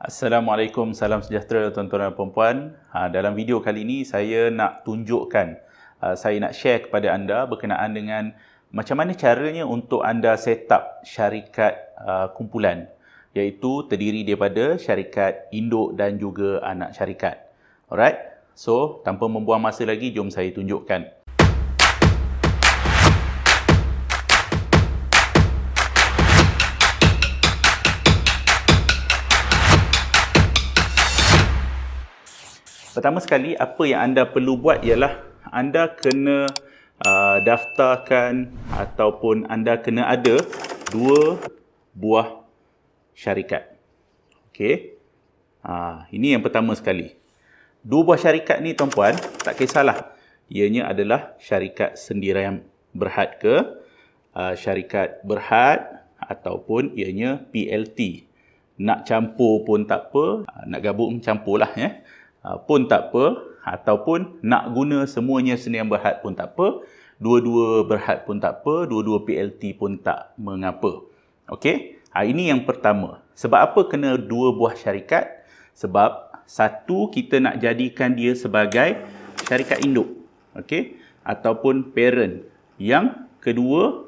Assalamualaikum, salam sejahtera tuan-tuan dan puan-puan. Dalam video kali ini saya nak tunjukkan, saya nak share kepada anda berkenaan dengan macam mana caranya untuk anda set up syarikat kumpulan, iaitu terdiri daripada syarikat induk dan juga anak syarikat. Alright, so tanpa membuang masa lagi, jom saya tunjukkan. Pertama sekali, apa yang anda perlu buat ialah anda kena daftarkan ataupun anda kena ada 2 buah syarikat. Okey. Ini yang pertama sekali. 2 buah syarikat ni tuan-puan, tak kisahlah. Ianya adalah syarikat sendirian berhad ke, syarikat berhad ataupun ianya PLT. Nak campur pun tak apa, nak gabung campurlah ya. Pun tak apa, ataupun nak guna semuanya sendirian berhad pun tak apa, dua-dua berhad pun tak apa, dua-dua PLT pun tak mengapa. Okey, ini yang pertama. Sebab apa kena 2 buah syarikat? Sebab satu, kita nak jadikan dia sebagai syarikat induk, okey, ataupun parent. Yang kedua,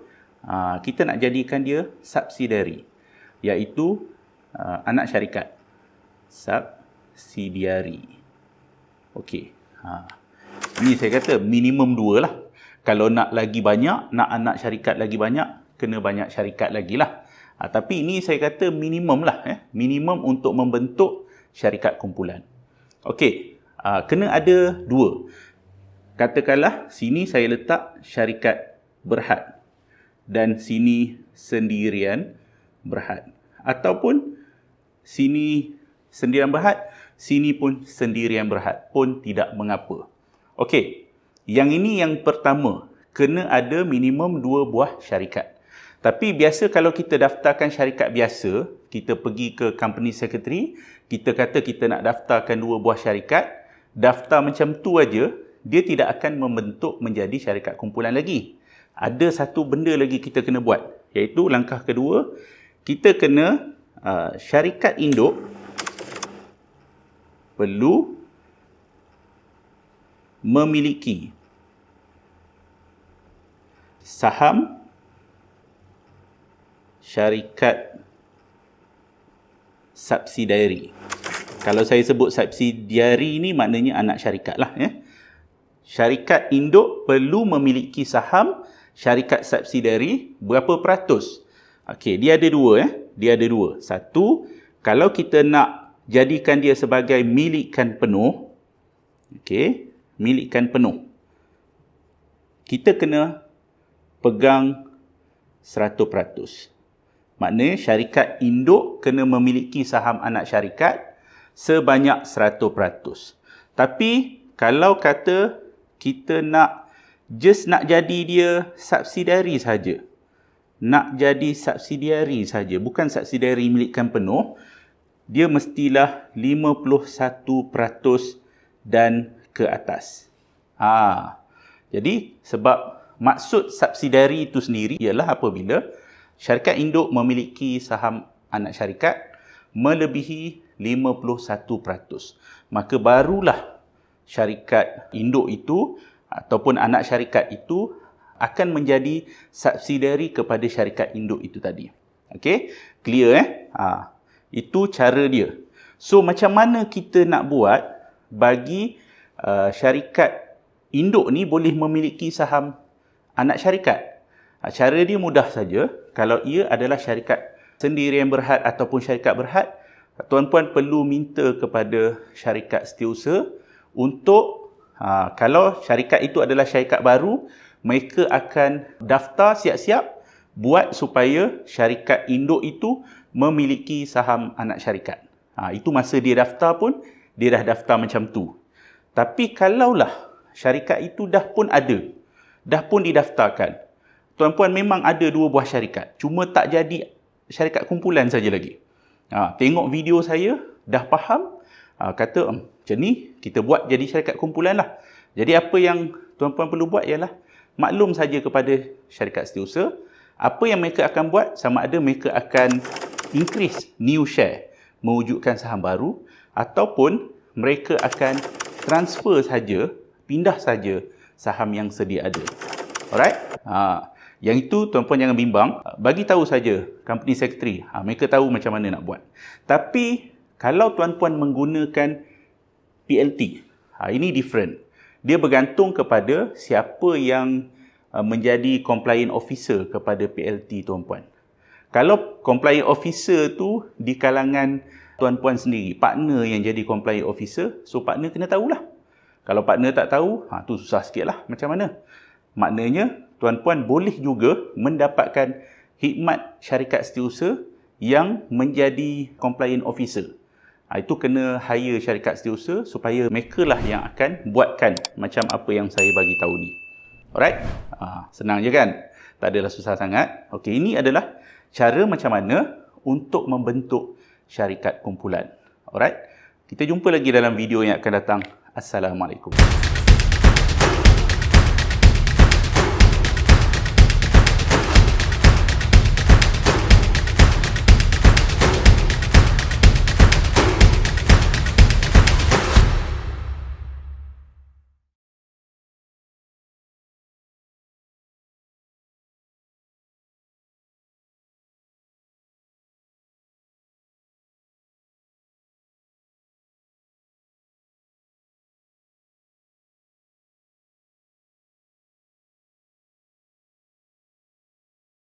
kita nak jadikan dia subsidiary, iaitu anak syarikat, subsidiary. Okey. Ini saya kata minimum 2 lah. Kalau nak lagi banyak, nak anak syarikat lagi banyak, kena banyak syarikat lagi lah. Tapi ini saya kata minimum lah. Minimum untuk membentuk syarikat kumpulan. Okey. Kena ada 2. Katakanlah sini saya letak syarikat berhad dan sini sendirian berhad. Ataupun sini sendirian berhad, sini pun sendirian berhad pun tidak mengapa. Okey, yang ini yang pertama, kena ada minimum 2 buah syarikat. Tapi biasa kalau kita daftarkan syarikat biasa, kita pergi ke company secretary, kita kata kita nak daftarkan 2 buah syarikat, daftar macam tu aja, dia tidak akan membentuk menjadi syarikat kumpulan lagi. Ada satu benda lagi kita kena buat, iaitu langkah kedua, kita kena syarikat induk perlu memiliki saham syarikat subsidiary. Kalau saya sebut subsidiary ni maknanya anak syarikat lah ya. Syarikat induk perlu memiliki saham syarikat subsidiary berapa peratus? Okey, dia ada 2 ya. Dia ada 2. Satu, kalau kita nak jadikan dia sebagai milikan penuh. Okey, milikan penuh. Kita kena pegang 100%. Maknanya syarikat induk kena memiliki saham anak syarikat sebanyak 100%. Tapi kalau kata kita nak jadi dia subsidiary saja. Nak jadi subsidiary saja, bukan subsidiary milikan penuh, dia mestilah 51% dan ke atas. Jadi sebab maksud subsidiary itu sendiri ialah apabila syarikat induk memiliki saham anak syarikat melebihi 51%. Maka barulah syarikat induk itu ataupun anak syarikat itu akan menjadi subsidiary kepada syarikat induk itu tadi. Okey, clear Itu cara dia. So macam mana kita nak buat bagi syarikat induk ni boleh memiliki saham anak syarikat? Cara dia mudah saja. Kalau ia adalah syarikat sendirian berhad ataupun syarikat berhad, tuan-puan perlu minta kepada syarikat setiausaha untuk kalau syarikat itu adalah syarikat baru, mereka akan daftar siap-siap buat supaya syarikat induk itu memiliki saham anak syarikat. Itu masa dia daftar pun, dia dah daftar macam tu. Tapi kalaulah syarikat itu dah pun ada, dah pun didaftarkan, tuan-puan memang ada 2 buah syarikat, cuma tak jadi syarikat kumpulan saja lagi. Tengok video saya, dah faham, kata macam ni, kita buat jadi syarikat kumpulan lah. Jadi apa yang tuan-puan perlu buat ialah maklum saja kepada syarikat setiausaha, apa yang mereka akan buat, sama ada mereka akan increase new share, mewujudkan saham baru ataupun mereka akan transfer saja, pindah saja saham yang sedia ada. Alright? Yang itu tuan-puan jangan bimbang, bagi tahu saja company secretary, mereka tahu macam mana nak buat. Tapi kalau tuan-puan menggunakan PLT, ini different. Dia bergantung kepada siapa yang menjadi compliant officer kepada PLT tuan-puan. Kalau compliant officer tu di kalangan tuan-puan sendiri, partner yang jadi compliant officer, so partner kena tahulah. Kalau partner tak tahu, tu susah sikit lah. Macam mana? Maknanya, tuan-puan boleh juga mendapatkan khidmat syarikat setiausaha yang menjadi compliant officer. Itu kena hire syarikat setiausaha supaya mereka lah yang akan buatkan macam apa yang saya bagi tahu ni. Alright? Senang je kan? Tak adalah susah sangat. Okey, ini adalah cara macam mana untuk membentuk syarikat kumpulan. Alright? Kita jumpa lagi dalam video yang akan datang. Assalamualaikum.